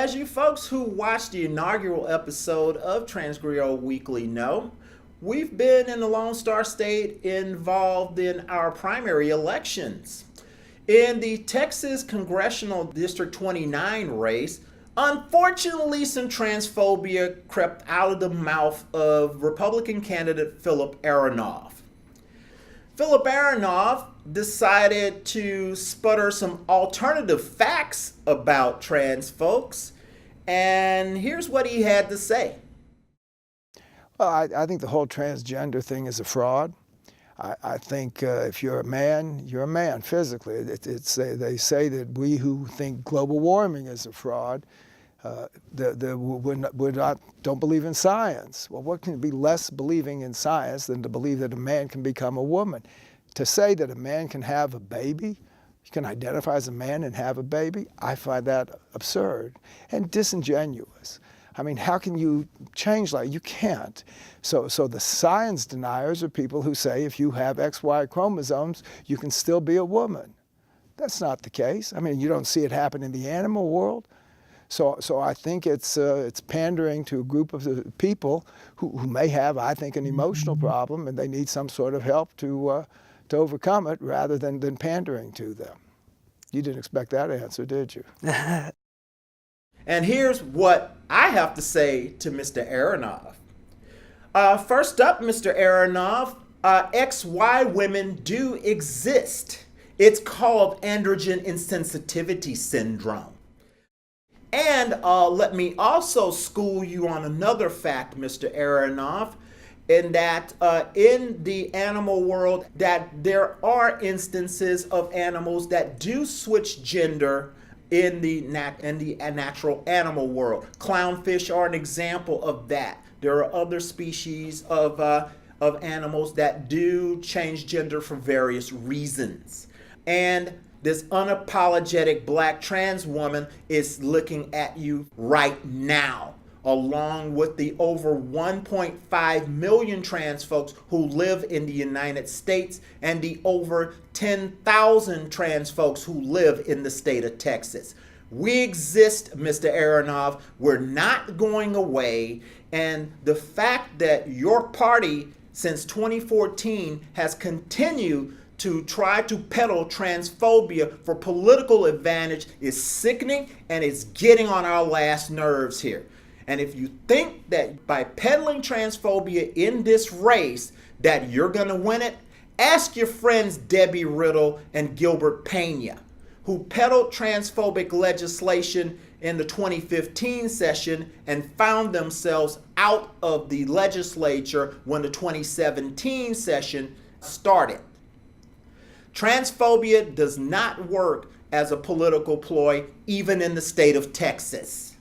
As you folks who watched the inaugural episode of TGW Weekly know, we've been in the Lone Star State involved in our primary elections. In the Texas Congressional District 29 race, unfortunately some transphobia crept out of the mouth of Republican candidate Philip Aronoff. Philip Aronoff decided to sputter some alternative facts about trans folks, and here's what he had to say. Well, I think the whole transgender thing is a fraud. I think if you're a man physically. They say that we who think global warming is a fraud don't believe in science. Well, what can be less believing in science than to believe that a man can become a woman? To say that a man can have a baby, you can identify as a man and have a baby, I find that absurd and disingenuous. I mean, how can you change like you can't? So the science deniers are people who say if you have XY chromosomes, you can still be a woman. That's not the case. I mean, you don't see it happen in the animal world. So I think it's pandering to a group of people who may have, I think, an emotional problem, and they need some sort of help to overcome it rather than pandering to them. You didn't expect that answer, did you? And here's what I have to say to Mr. Aronoff. First up, Mr. Aronoff, XY women do exist. It's called androgen insensitivity syndrome. And let me also school you on another fact, Mr. Aronoff, in that in the animal world, that there are instances of animals that do switch gender in the natural animal world. Clownfish are an example of that. There are other species of animals that do change gender for various reasons. And this unapologetic black trans woman is looking at you right now, along with the over 1.5 million trans folks who live in the United States and the over 10,000 trans folks who live in the state of Texas. We exist, Mr. Aronoff. We're not going away. And the fact that your party since 2014 has continued to try to peddle transphobia for political advantage is sickening, and it's getting on our last nerves here. And if you think that by peddling transphobia in this race that you're going to win it, ask your friends Debbie Riddle and Gilbert Pena, who peddled transphobic legislation in the 2015 session and found themselves out of the legislature when the 2017 session started. Transphobia does not work as a political ploy, even in the state of Texas.